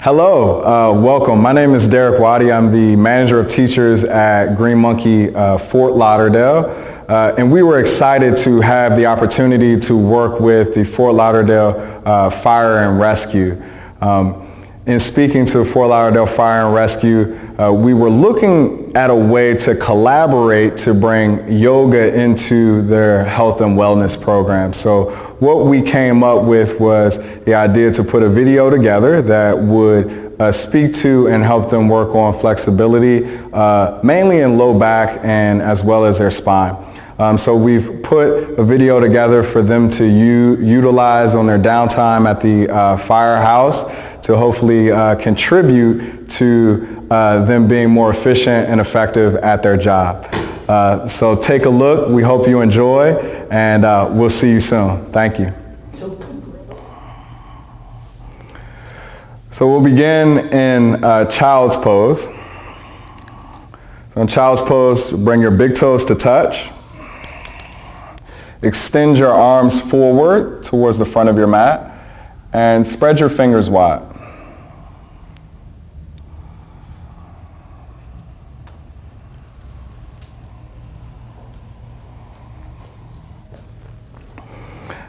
Hello, welcome. My name is Derek Waddy. I'm the manager of teachers at Green Monkey Fort Lauderdale. And we were excited to have the opportunity to work with the Fort Lauderdale Fire and Rescue. In speaking to Fort Lauderdale Fire and Rescue, we were looking at a way to collaborate to bring yoga into their health and wellness program. So what we came up with was the idea to put a video together that would speak to and help them work on flexibility, mainly in low back and as well as their spine. So we've put a video together for them to utilize on their downtime at the firehouse to hopefully contribute to them being more efficient and effective at their job. So take a look. We hope you enjoy, and we'll see you soon. Thank you. So we'll begin in child's pose. So in child's pose, bring your big toes to touch. Extend your arms forward towards the front of your mat and spread your fingers wide.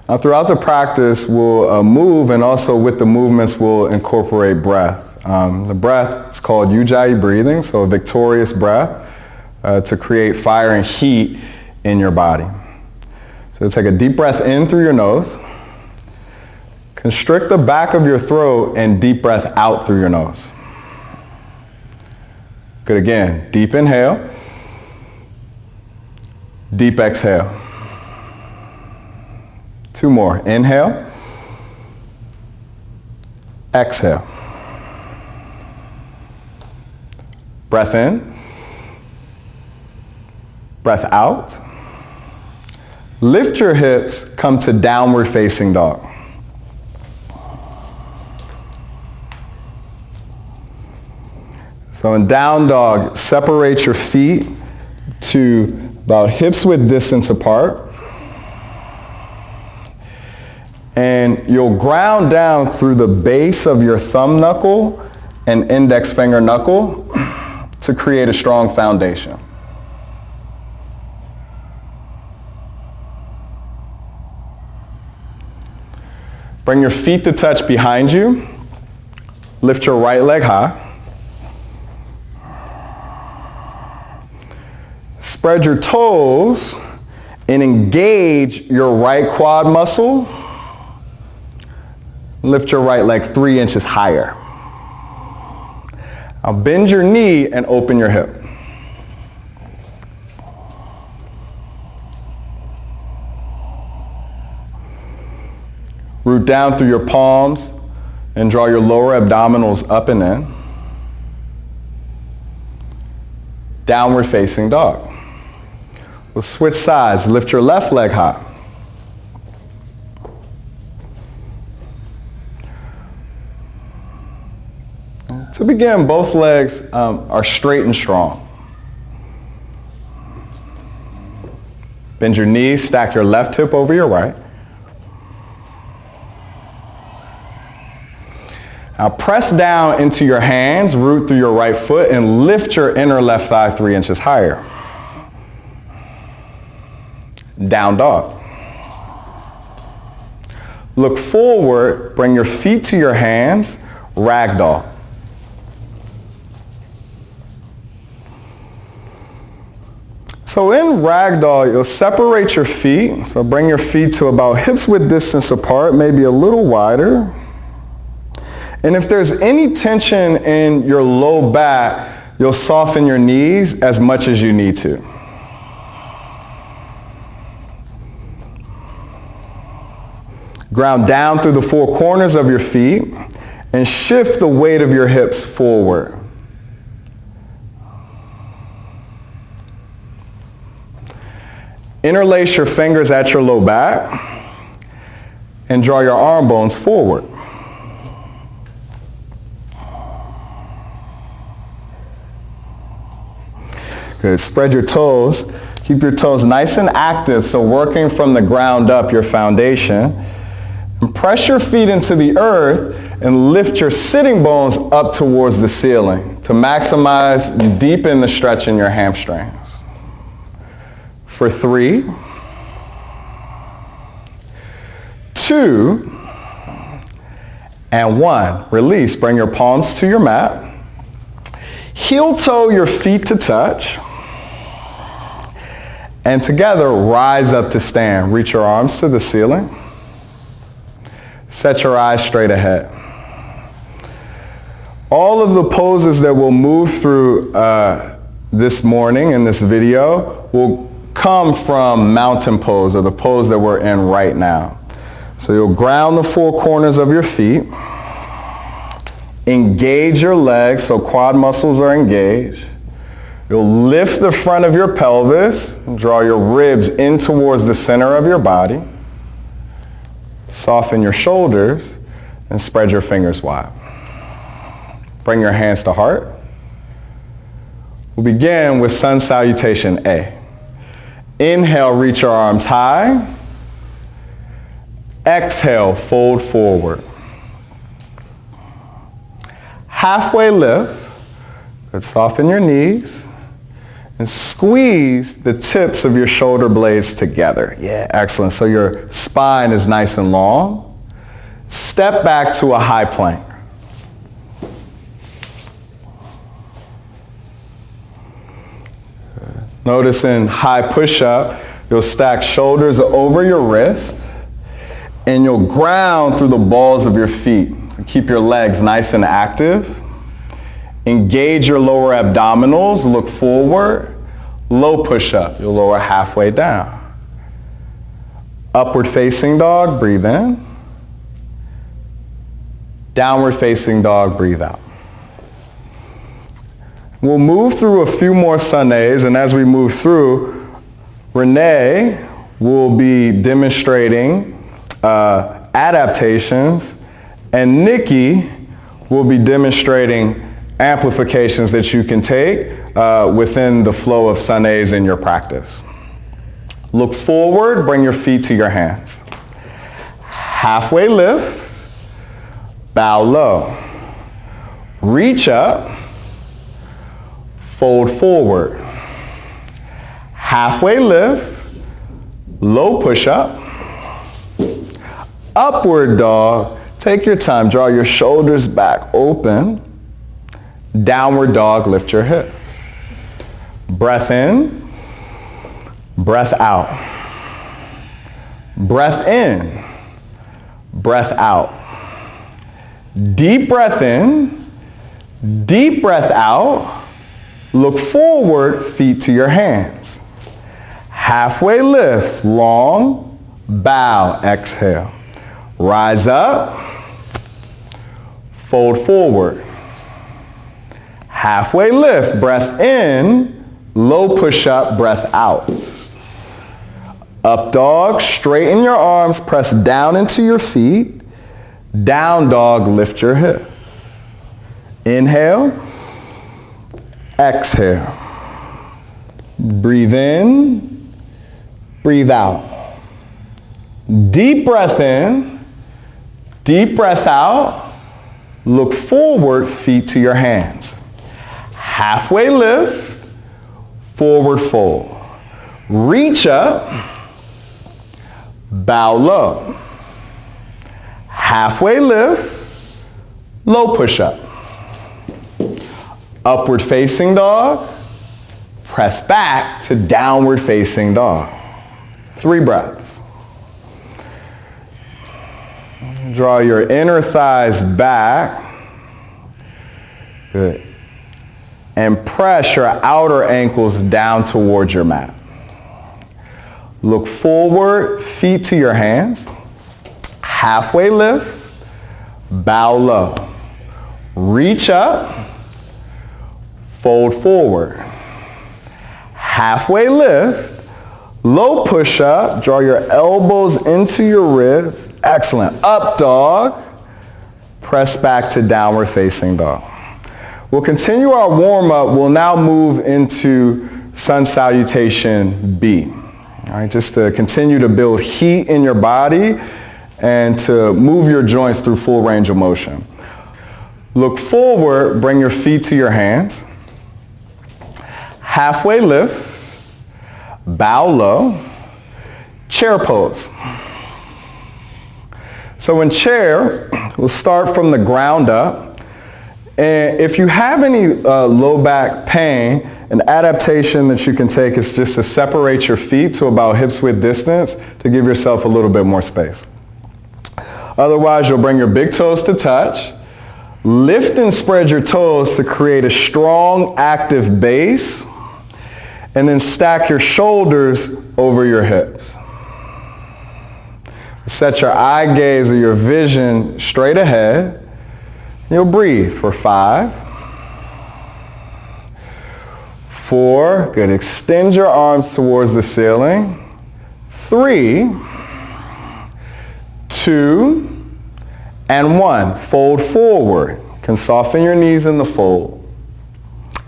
Now, throughout the practice, we'll move, and also with the movements, we'll incorporate breath. The breath is called Ujjayi breathing, so a victorious breath to create fire and heat in your body. So take a deep breath in through your nose. Constrict the back of your throat and deep breath out through your nose. Good again. Deep inhale. Deep exhale. Two more. Inhale. Exhale. Breath in. Breath out. Lift your hips, come to downward facing dog. So in down dog, separate your feet to about hips width distance apart. And you'll ground down through the base of your thumb knuckle and index finger knuckle to create a strong foundation. Bring your feet to touch behind you. Lift your right leg high. Spread your toes and engage your right quad muscle. Lift your right leg 3 inches higher. Now bend your knee and open your hip. Root down through your palms and draw your lower abdominals up and in. Downward facing dog. We'll switch sides. Lift your left leg high. To begin, both legs are straight and strong. Bend your knees, stack your left hip over your right. Now press down into your hands, root through your right foot, and lift your inner left thigh 3 inches higher. Down dog. Look forward, bring your feet to your hands, ragdoll. So in ragdoll, you'll separate your feet. So bring your feet to about hips width distance apart, maybe a little wider. And if there's any tension in your low back, you'll soften your knees as much as you need to. Ground down through the four corners of your feet and shift the weight of your hips forward. Interlace your fingers at your low back and draw your arm bones forward. Good. Spread your toes. Keep your toes nice and active, so working from the ground up, your foundation. And press your feet into the earth and lift your sitting bones up towards the ceiling to maximize and deepen the stretch in your hamstrings. For 3, 2, and 1. Release. Bring your palms to your mat. Heel toe your feet to touch. And together, rise up to stand. Reach your arms to the ceiling. Set your eyes straight ahead. All of the poses that we'll move through this morning in this video will come from mountain pose, or the pose that we're in right now. So you'll ground the 4 corners of your feet. Engage your legs so quad muscles are engaged. You'll lift the front of your pelvis and draw your ribs in towards the center of your body. Soften your shoulders and spread your fingers wide. Bring your hands to heart. We'll begin with sun salutation A. Inhale, reach your arms high. Exhale, fold forward. Halfway lift. Good. Soften your knees. And squeeze the tips of your shoulder blades together. Yeah, excellent. So your spine is nice and long. Step back to a high plank. Notice in high push-up, you'll stack shoulders over your wrist, and you'll ground through the balls of your feet. So keep your legs nice and active. Engage your lower abdominals, look forward. Low push-up, you'll lower halfway down. Upward facing dog, breathe in. Downward facing dog, breathe out. We'll move through a few more sun A's, and as we move through, Renee will be demonstrating adaptations, and Nikki will be demonstrating amplifications that you can take within the flow of sun A's in your practice. Look forward, bring your feet to your hands. Halfway lift, bow low. Reach up, fold forward. Halfway lift, low push up. Upward dog, take your time, draw your shoulders back open. Downward dog, lift your hips. Breath in, breath out. Breath in, breath out. Deep breath in, deep breath out. Look forward, feet to your hands. Halfway lift, long, bow, exhale. Rise up, fold forward. Halfway lift, breath in, low push up, breath out. Up dog, straighten your arms, press down into your feet. Down dog, lift your hips. Inhale, exhale. Breathe in, breathe out. Deep breath in, deep breath out. Look forward, feet to your hands. Halfway lift, forward fold. Reach up, bow low. Halfway lift, low push up. Upward facing dog, press back to downward facing dog. 3 breaths. Draw your inner thighs back. Good. And press your outer ankles down towards your mat. Look forward, feet to your hands. Halfway lift, bow low. Reach up, fold forward. Halfway lift, low push up. Draw your elbows into your ribs. Excellent. Up dog. Press back to downward facing dog. We'll continue our warm-up. We'll now move into sun salutation B. All right, just to continue to build heat in your body and to move your joints through full range of motion. Look forward, bring your feet to your hands. Halfway lift, bow low, chair pose. So in chair, we'll start from the ground up. And if you have any low back pain, an adaptation that you can take is just to separate your feet to about hips width distance to give yourself a little bit more space. Otherwise, you'll bring your big toes to touch. Lift and spread your toes to create a strong, active base. And then stack your shoulders over your hips. Set your eye gaze or your vision straight ahead. You'll breathe for 5, 4, good. Extend your arms towards the ceiling. 3, 2, and 1. Fold forward. You can soften your knees in the fold.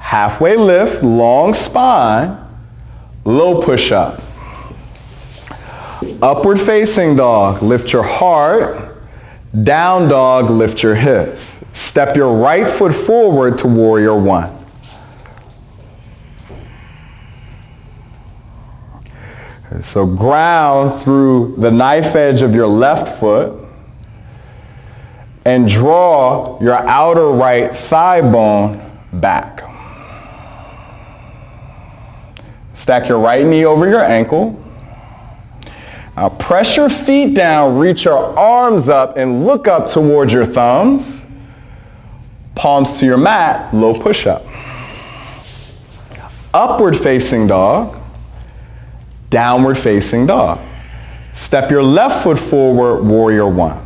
Halfway lift, long spine, low push-up. Upward facing dog, lift your heart. Down dog, lift your hips. Step your right foot forward to warrior 1. So ground through the knife edge of your left foot and draw your outer right thigh bone back. Stack your right knee over your ankle. Now press your feet down, reach your arms up and look up towards your thumbs. Palms to your mat, low push-up. Upward facing dog, downward facing dog. Step your left foot forward, warrior 1.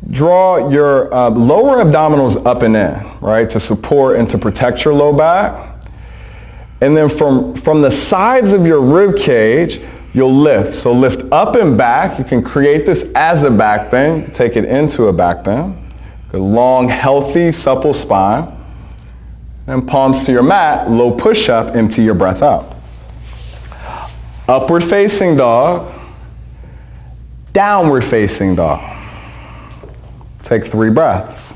Draw your lower abdominals up and in, right, to support and to protect your low back. And then from the sides of your rib cage, you'll lift. So lift up and back. You can create this as a back bend. Take it into a back bend. A long, healthy, supple spine. And palms to your mat, low push-up, empty your breath out. Upward facing dog, downward facing dog. Take 3 breaths.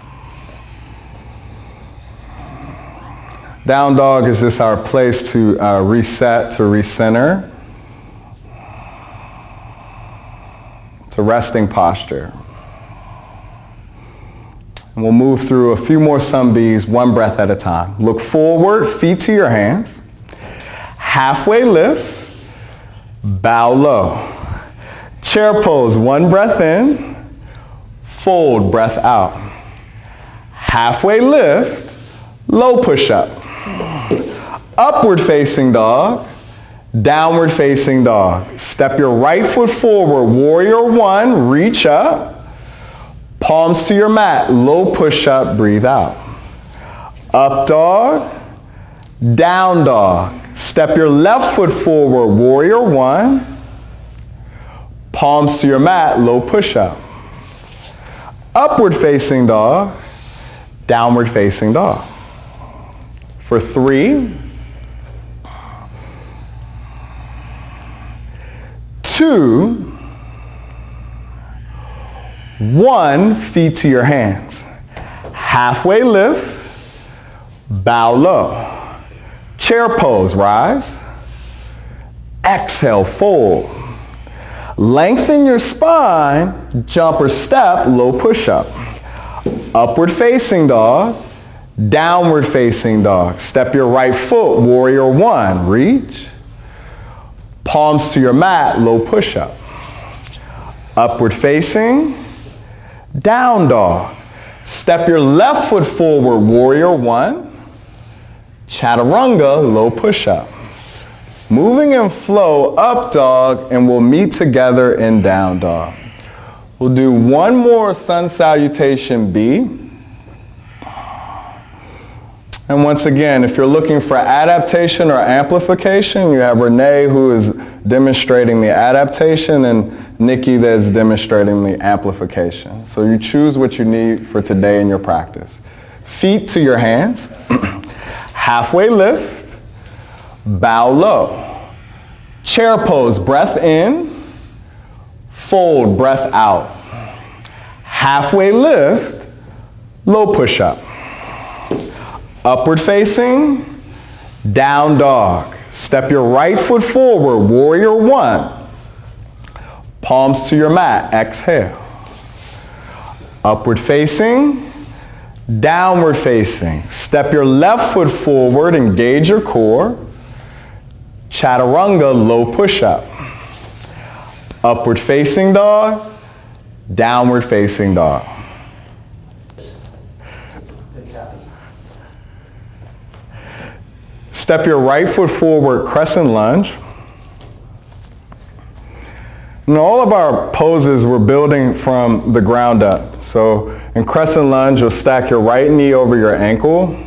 Down dog is just our place to reset, to recenter, to resting posture. And we'll move through a few more sun Bs, 1 breath at a time. Look forward, feet to your hands. Halfway lift, bow low. Chair pose, 1 breath in. Fold, breath out. Halfway lift, low push-up. Upward facing dog, downward facing dog. Step your right foot forward, warrior 1, reach up. Palms to your mat, low push-up, breathe out. Up dog, down dog. Step your left foot forward, warrior 1. Palms to your mat, low push-up. Upward facing dog, downward facing dog. For 3, 2, 1, feet to your hands. Halfway lift, bow low. Chair pose, rise. Exhale, fold. Lengthen your spine, jump or step, low push-up. Upward facing dog, downward facing dog. Step your right foot, warrior 1, reach. Palms to your mat, low push-up. Upward facing, down dog. Step your left foot forward, warrior 1. Chaturanga, low push-up. Moving in flow, up dog, and we'll meet together in down dog. We'll do 1 more sun salutation B. And once again, if you're looking for adaptation or amplification, you have Renee who is demonstrating the adaptation and Nikki that is demonstrating the amplification. So you choose what you need for today in your practice. Feet to your hands. Halfway lift, bow low. Chair pose, breath in, fold, breath out. Halfway lift, low push-up. Upward facing, down dog. Step your right foot forward, warrior one. Palms to your mat, exhale. Upward facing, downward facing. Step your left foot forward, engage your core. Chaturanga, low push-up. Upward facing dog, downward facing dog. Step your right foot forward, crescent lunge. In all of our poses, we're building from the ground up. So in crescent lunge, you'll stack your right knee over your ankle.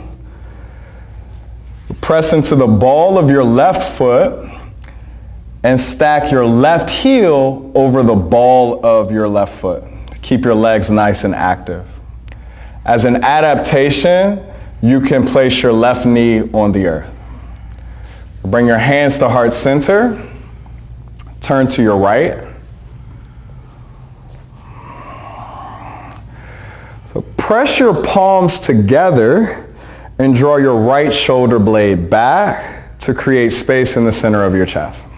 Press into the ball of your left foot and stack your left heel over the ball of your left foot. Keep your legs nice and active. As an adaptation, you can place your left knee on the earth. Bring your hands to heart center. Turn to your right. So press your palms together and draw your right shoulder blade back to create space in the center of your chest.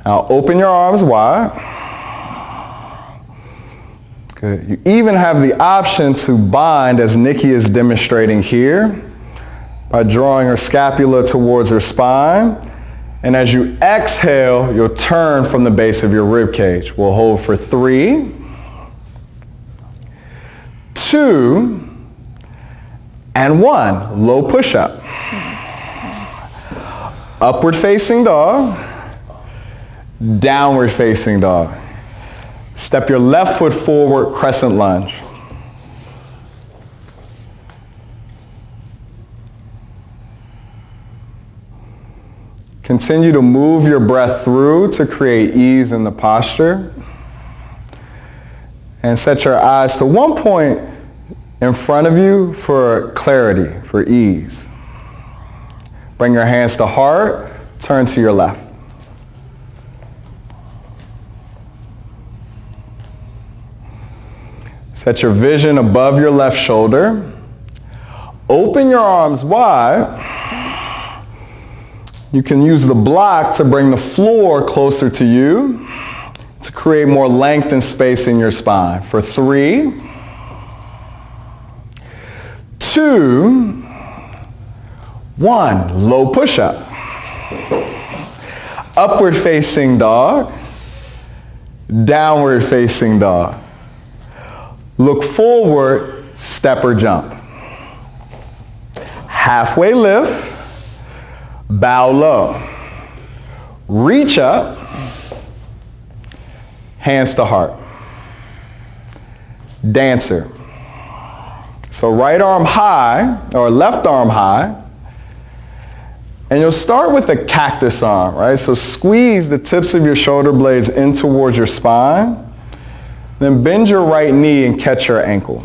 Now open your arms wide. Good. You even have the option to bind, as Nikki is demonstrating here, by drawing her scapula towards her spine. And as you exhale, you'll turn from the base of your rib cage. We'll hold for 3, 2, and 1. Low push-up. Upward facing dog. Downward facing dog. Step your left foot forward, crescent lunge. Continue to move your breath through to create ease in the posture. And set your eyes to one point in front of you for clarity, for ease. Bring your hands to heart, turn to your left. Set your vision above your left shoulder. Open your arms wide. You can use the block to bring the floor closer to you to create more length and space in your spine. For 3, 2, 1. Low push-up. Upward facing dog. Downward facing dog. Look forward, step or jump. Halfway lift, bow low. Reach up, hands to heart. Dancer. So right arm high, or left arm high, and you'll start with the cactus arm, right? So squeeze the tips of your shoulder blades in towards your spine. Then bend your right knee and catch your ankle.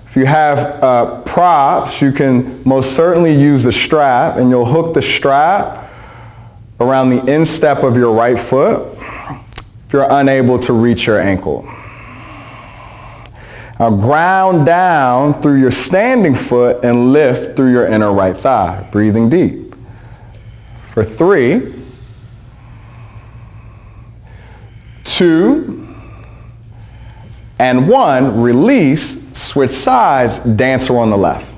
If you have props, you can most certainly use the strap, and you'll hook the strap around the instep of your right foot if you're unable to reach your ankle. Now ground down through your standing foot and lift through your inner right thigh, breathing deep. For 3, 2, and 1, release, switch sides, dancer on the left.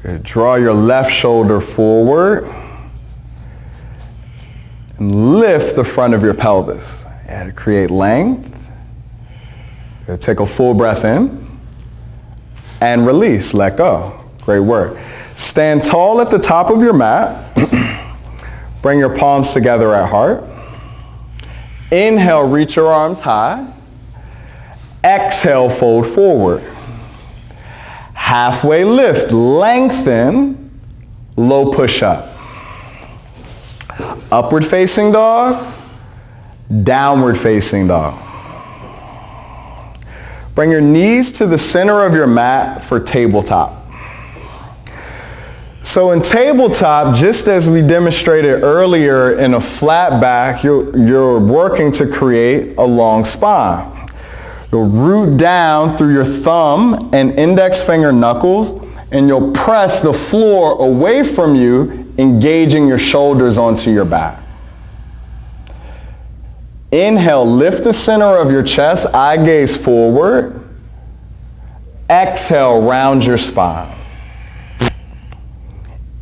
Good. Draw your left shoulder forward and lift the front of your pelvis. Yeah, to create length. Good. Take a full breath in. And release, let go. Great work. Stand tall at the top of your mat. Bring your palms together at heart. Inhale, reach your arms high. Exhale, fold forward. Halfway lift, lengthen, low push up. Upward facing dog, downward facing dog. Bring your knees to the center of your mat for tabletop. So in tabletop, just as we demonstrated earlier in a flat back, you're working to create a long spine. You'll root down through your thumb and index finger knuckles, and you'll press the floor away from you, engaging your shoulders onto your back. Inhale, lift the center of your chest, eye gaze forward. Exhale, round your spine.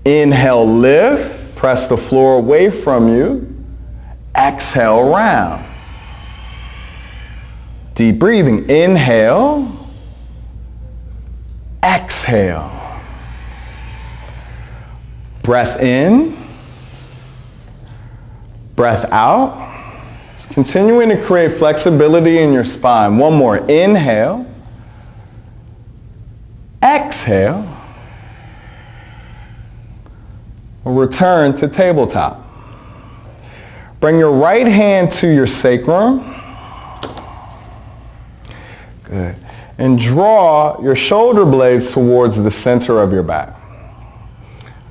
Inhale, lift, press the floor away from you. Exhale, round. Deep breathing. Inhale, exhale. Breath in, breath out. Continuing to create flexibility in your spine. One more. Inhale, exhale. We'll return to tabletop. Bring your right hand to your sacrum. Good. And draw your shoulder blades towards the center of your back.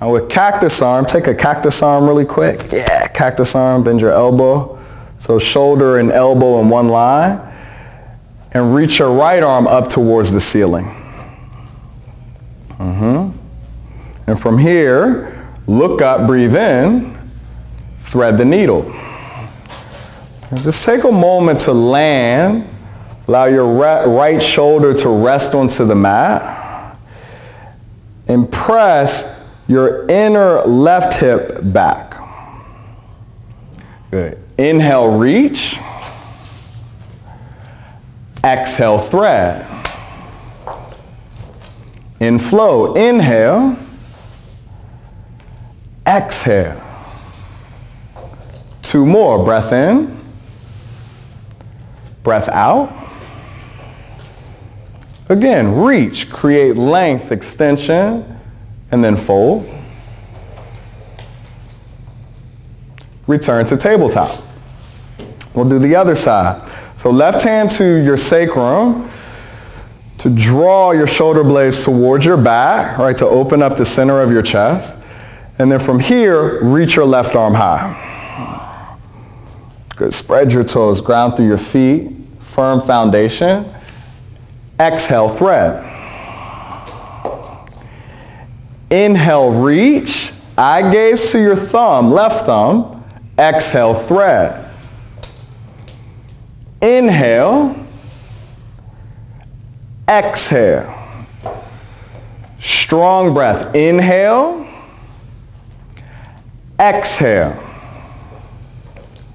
Now with cactus arm, take a cactus arm really quick. Yeah, cactus arm, bend your elbow. So shoulder and elbow in one line. And reach your right arm up towards the ceiling. And from here, look up, breathe in, thread the needle. And just take a moment to land. Allow your right shoulder to rest onto the mat. And press your inner left hip back. Good. Inhale, reach. Exhale, thread. In flow, inhale. Exhale. Two more. Breath in. Breath out. Again, reach, create length, extension, and then fold. Return to tabletop. We'll do the other side. So left hand to your sacrum to draw your shoulder blades towards your back, right, to open up the center of your chest. And then from here, reach your left arm high. Good. Spread your toes, ground through your feet, firm foundation. Exhale, thread. Inhale, reach. Eye gaze to your thumb, left thumb. Exhale, thread. Inhale. Exhale. Strong breath. Inhale. Exhale.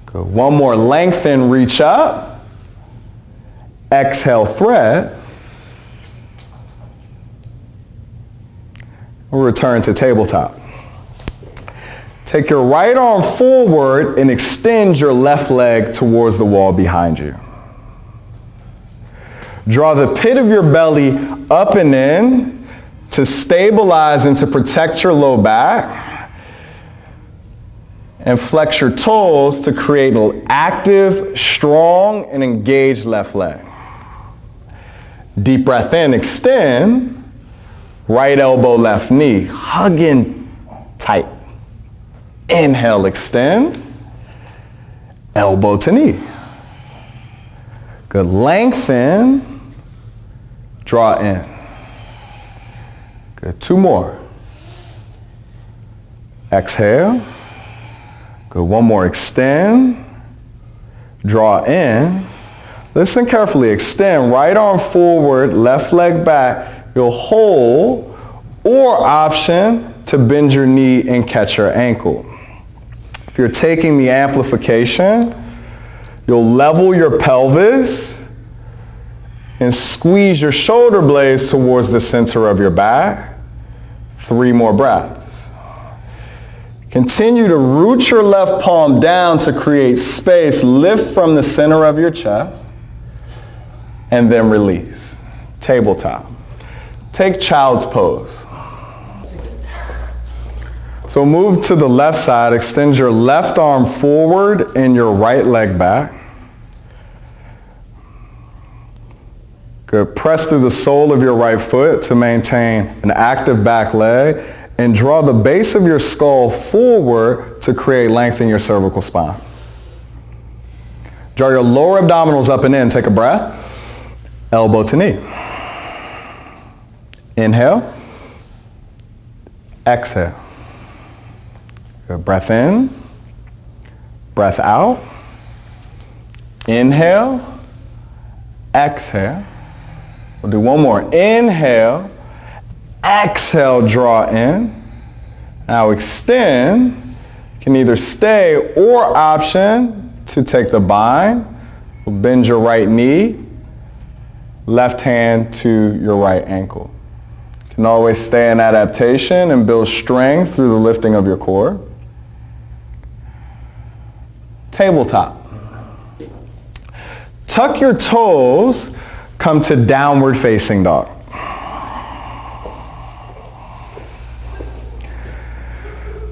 Good. One more. Lengthen, reach up. Exhale, thread. We'll return to tabletop. Take your right arm forward and extend your left leg towards the wall behind you. Draw the pit of your belly up and in to stabilize and to protect your low back. And flex your toes to create an active, strong, and engaged left leg. Deep breath in, extend. Right elbow, left knee, hugging tight. Inhale, extend. Elbow to knee. Good. Lengthen. Draw in. Good. Two more. Exhale. Good. One more. Extend. Draw in. Listen carefully. Extend. Right arm forward, left leg back. You'll hold, or option to bend your knee and catch your ankle. If you're taking the amplification, you'll level your pelvis and squeeze your shoulder blades towards the center of your back. 3 more breaths. Continue to root your left palm down to create space. Lift from the center of your chest and then release. Tabletop. Take child's pose. So move to the left side, extend your left arm forward and your right leg back. Good. Press through the sole of your right foot to maintain an active back leg and draw the base of your skull forward to create length in your cervical spine. Draw your lower abdominals up and in. Take a breath. Elbow to knee. Inhale. Exhale. Good. Breath in. Breath out. Inhale. Exhale. We'll do one more. Inhale. Exhale, draw in. Now extend. You can either stay or option to take the bind. We'll bend your right knee. Left hand to your right ankle. You can always stay in adaptation and build strength through the lifting of your core. Tabletop. Tuck your toes. Come to downward facing dog.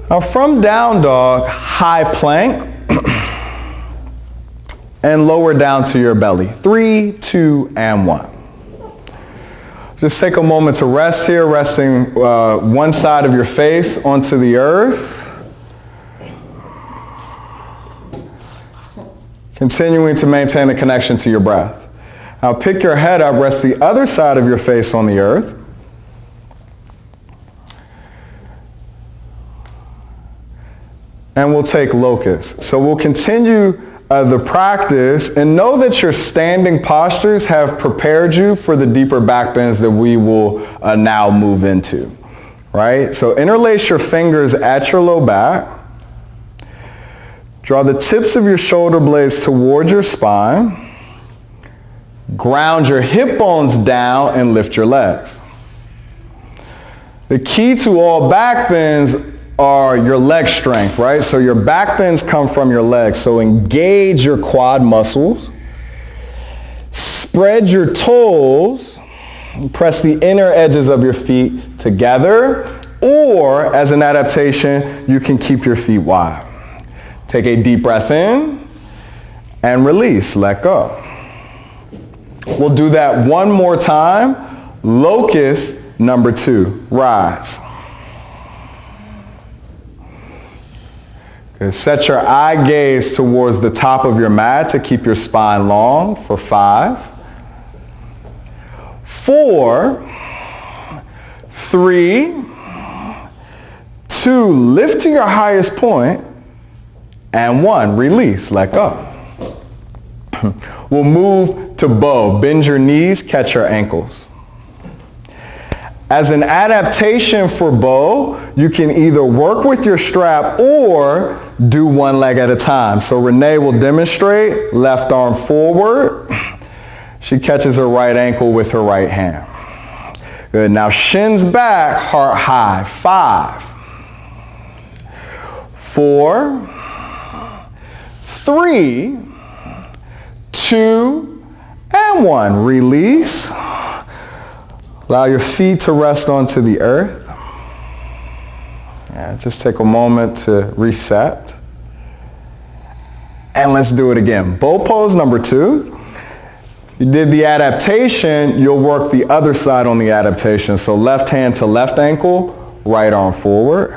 Now from down dog, high plank and lower down to your belly. 3, 2, and 1. Just take a moment to rest here, resting one side of your face onto the earth. Continuing to maintain the connection to your breath. Now pick your head up, rest the other side of your face on the earth. And we'll take locust. So we'll continue the practice and know that your standing postures have prepared you for the deeper back bends that we will now move into. Right? So interlace your fingers at your low back. Draw the tips of your shoulder blades towards your spine. Ground your hip bones down and lift your legs. The key to all back bends are your leg strength, right? So your back bends come from your legs. So engage your quad muscles. Spread your toes. Press the inner edges of your feet together. Or as an adaptation, you can keep your feet wide. Take a deep breath in and release. Let go. We'll do that one more time. Locust number 2. Rise. Good. Set your eye gaze towards the top of your mat to keep your spine long for 5, 4, 3, 2. Lift to your highest point. And 1. Release. Let go. We'll move to bow. Bend your knees, catch your ankles. As an adaptation for bow, you can either work with your strap or do one leg at a time. So Renee will demonstrate. Left arm forward. She catches her right ankle with her right hand. Good. Now shins back, heart high. 5, 4, 3, 2, and 1. Release. Allow your feet to rest onto the earth. Yeah, just take a moment to reset. And let's do it again. Bow pose number 2. You did the adaptation, you'll work the other side on the adaptation. So left hand to left ankle, right arm forward.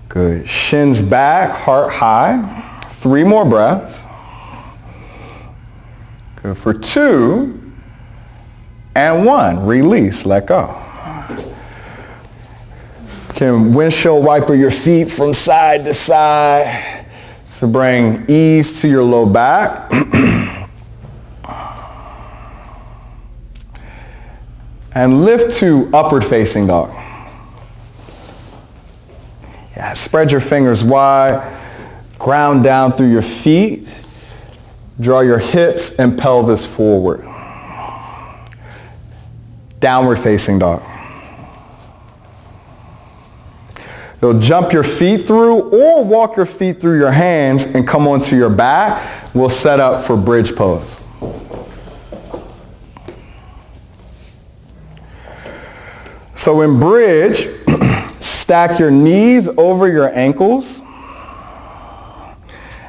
Good. Shins back, heart high. 3 more breaths. Good. For 2 and 1. Release. Let go. You can windshield wiper your feet from side to side to bring ease to your low back. And lift to upward facing dog. Yeah, spread your fingers wide. Ground down through your feet. Draw your hips and pelvis forward. Downward facing dog. You'll jump your feet through or walk your feet through your hands and come onto your back. We'll set up for bridge pose. So in bridge, stack your knees over your ankles,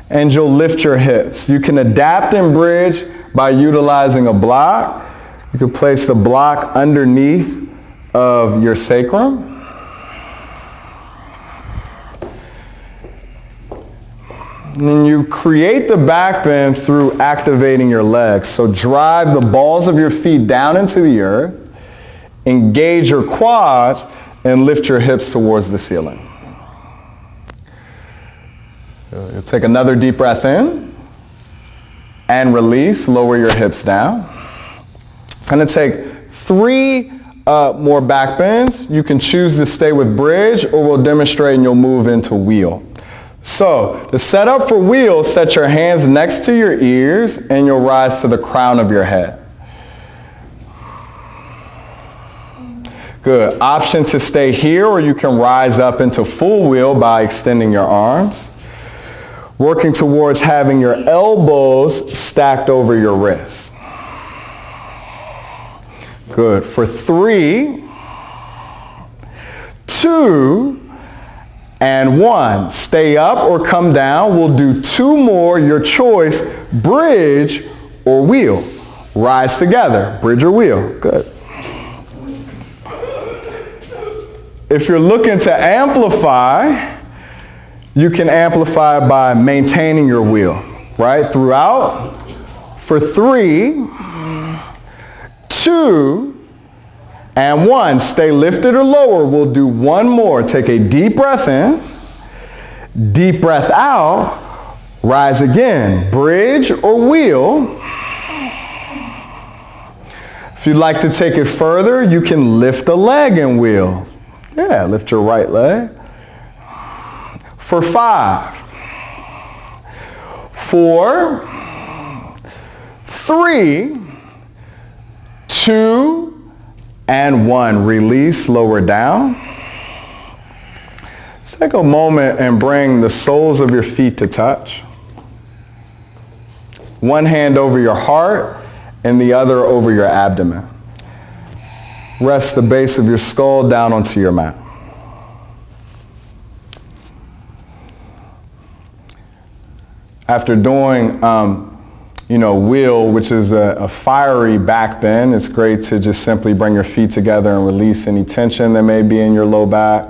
and you'll lift your hips. You can adapt and bridge by utilizing a block. You can place the block underneath of your sacrum. And then you create the back bend through activating your legs. So drive the balls of your feet down into the earth, engage your quads, and lift your hips towards the ceiling. You'll take another deep breath in and release. Lower your hips down. I'm going to take 3 more back bends. You can choose to stay with bridge, or we'll demonstrate and you'll move into wheel. So the setup for wheel, set your hands next to your ears and you'll rise to the crown of your head. Good. Option to stay here, or you can rise up into full wheel by extending your arms, working towards having your elbows stacked over your wrists. Good. For 3, 2, and 1. Stay up or come down. We'll do 2 more, your choice, bridge or wheel. Rise together, bridge or wheel. Good. If you're looking to amplify, you can amplify by maintaining your wheel, right? Throughout. For 3, 2, and 1. Stay lifted or lower. We'll do 1 more. Take a deep breath in, deep breath out, rise again. Bridge or wheel. If you'd like to take it further, you can lift a leg and wheel. Yeah, lift your right leg. For 5, 4, 3, 2, and 1. Release, lower down. Just take a moment and bring the soles of your feet to touch. One hand over your heart and the other over your abdomen. Rest the base of your skull down onto your mat. After doing wheel, which is a fiery back bend, it's great to just simply bring your feet together and release any tension that may be in your low back.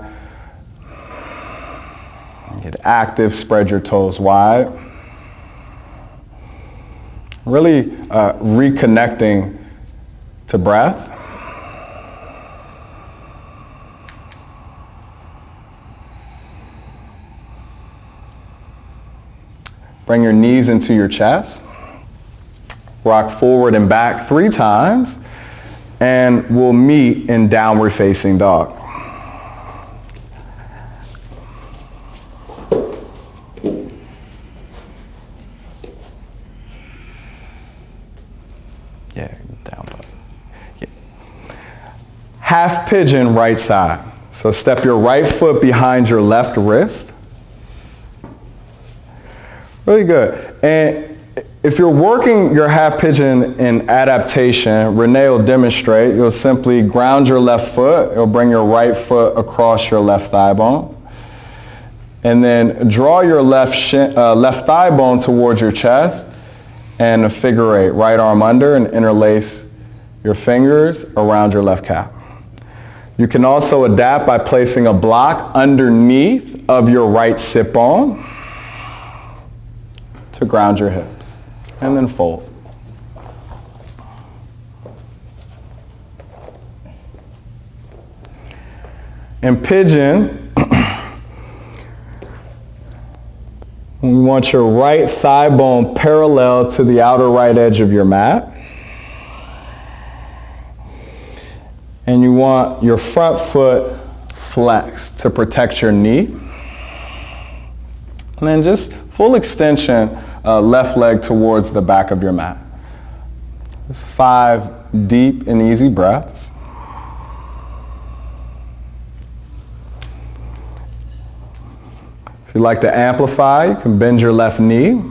Get active, spread your toes wide. Really reconnecting to breath. Bring your knees into your chest. Rock forward and back 3 times, and we'll meet in downward facing dog. Yeah, down dog. Yeah. Half pigeon right side. So step your right foot behind your left wrist. Really good. And if you're working your half pigeon in adaptation, Renee will demonstrate. You'll simply ground your left foot. You'll bring your right foot across your left thigh bone. And then draw your left thigh bone towards your chest and a figure 8. Right arm under and interlace your fingers around your left calf. You can also adapt by placing a block underneath of your right sit bone to ground your hips. And then fold. In pigeon, we want your right thigh bone parallel to the outer right edge of your mat. And you want your front foot flexed to protect your knee. And then just full extension, left leg towards the back of your mat. Just 5 deep and easy breaths. If you'd like to amplify, you can bend your left knee.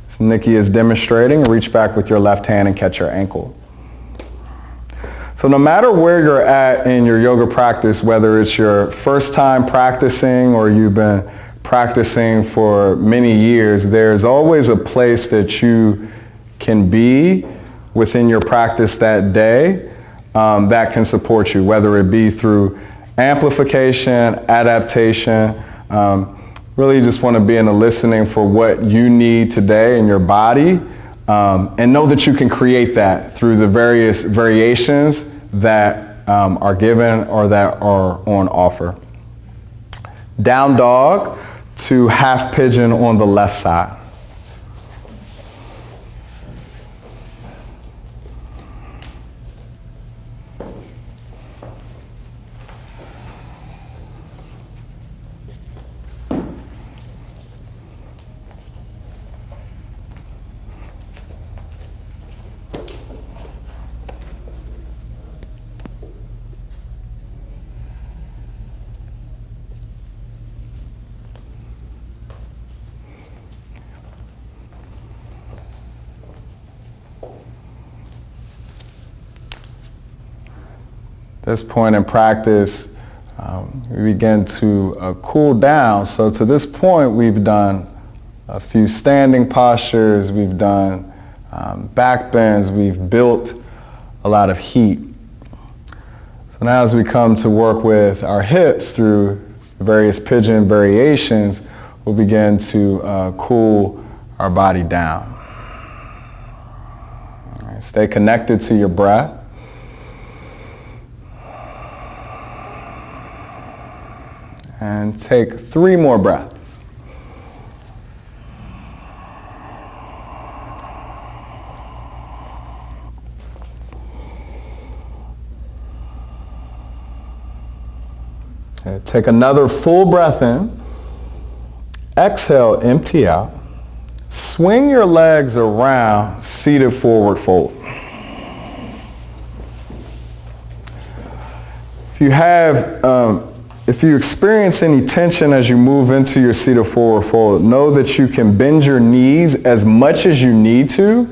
As Nikki is demonstrating, reach back with your left hand and catch your ankle. So So no matter where you're at in your yoga practice, whether it's your first time practicing or you've been practicing for many years, there's always a place that you can be within your practice that day that can support you, whether it be through amplification, adaptation. Really just want to be in the listening for what you need today in your body. And know that you can create that through the various variations that are given or that are on offer. Down dog to half pigeon on the left side. This point in practice, we begin to cool down. So to this point, we've done a few standing postures, we've done back bends, we've built a lot of heat. So now as we come to work with our hips through various pigeon variations, we'll begin to cool our body down. All right, stay connected to your breath. And take 3 more breaths. Okay, take another full breath in. Exhale, empty out. Swing your legs around, seated forward fold. If you experience any tension as you move into your seated forward fold, know that you can bend your knees as much as you need to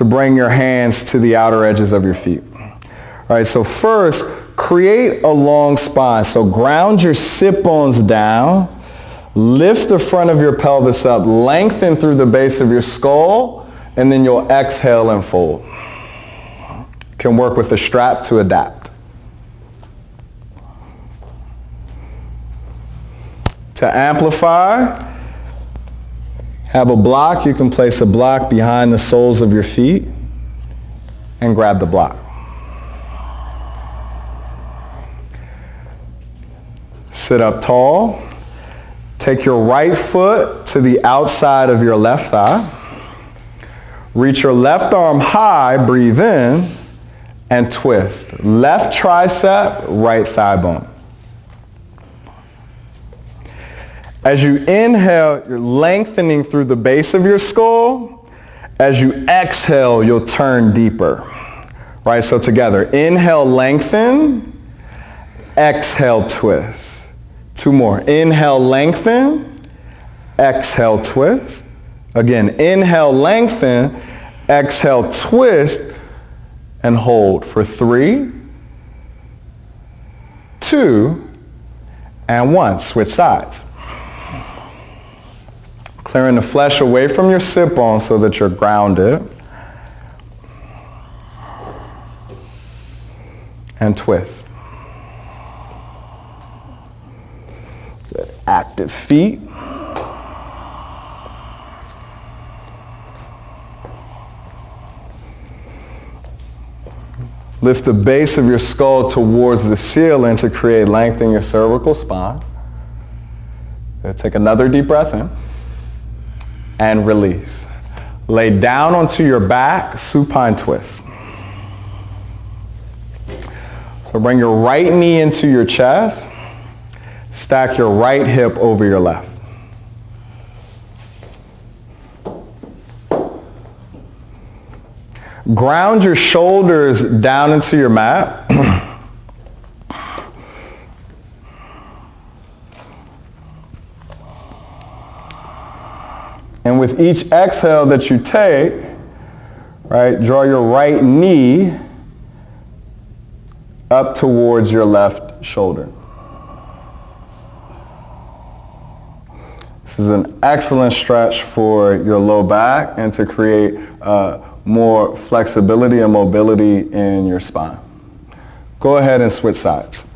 bring your hands to the outer edges of your feet. All right, so first, create a long spine. So ground your sit bones down, lift the front of your pelvis up, lengthen through the base of your skull, and then you'll exhale and fold. You can work with the strap to adapt. To amplify, have a block. You can place a block behind the soles of your feet and grab the block. Sit up tall. Take your right foot to the outside of your left thigh. Reach your left arm high, breathe in, and twist. Left tricep, right thigh bone. As you inhale, you're lengthening through the base of your skull. As you exhale, you'll turn deeper. Right, so together. Inhale, lengthen. Exhale, twist. 2 more. Inhale, lengthen. Exhale, twist. Again, inhale, lengthen. Exhale, twist. And hold for 3, 2, and 1. Switch sides. Clearing the flesh away from your sit bones so that you're grounded. And twist. Good. Active feet. Lift the base of your skull towards the ceiling to create length in your cervical spine. Good. Take another deep breath in. And release. Lay down onto your back, supine twist. So bring your right knee into your chest. Stack your right hip over your left. Ground your shoulders down into your mat. And with each exhale that you take, right, draw your right knee up towards your left shoulder. This is an excellent stretch for your low back and to create more flexibility and mobility in your spine. Go ahead and switch sides.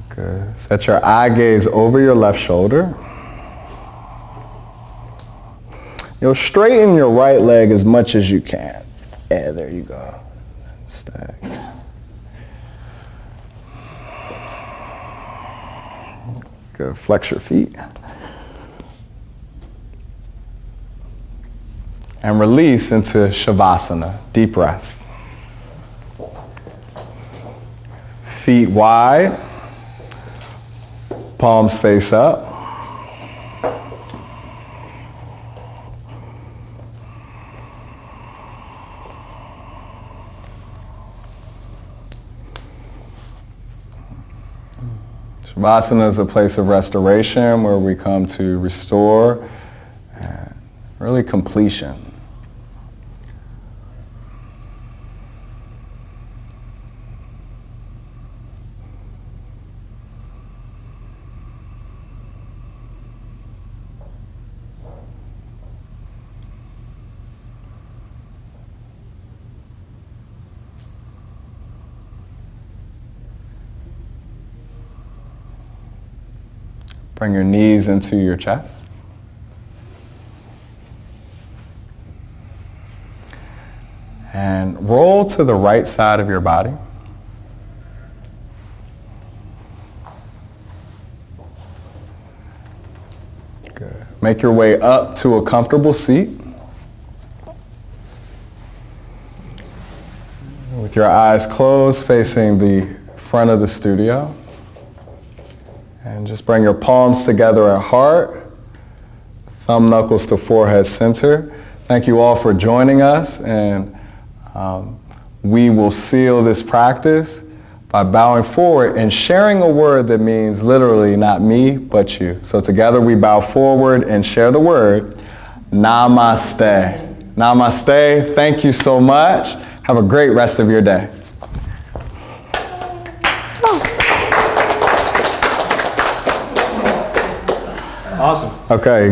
Good. Set your eye gaze over your left shoulder. You'll straighten your right leg as much as you can. Yeah, there you go. Stack. Good. Flex your feet. And release into Shavasana, deep rest. Feet wide. Palms face up. Shavasana is a place of restoration where we come to restore and really completion. Bring your knees into your chest. And roll to the right side of your body. Good. Make your way up to a comfortable seat. With your eyes closed, facing the front of the studio. And just bring your palms together at heart, thumb knuckles to forehead center. Thank you all for joining us, and we will seal this practice by bowing forward and sharing a word that means literally not me, but you. So together we bow forward and share the word, Namaste. Namaste. Thank you so much. Have a great rest of your day. Awesome. Okay.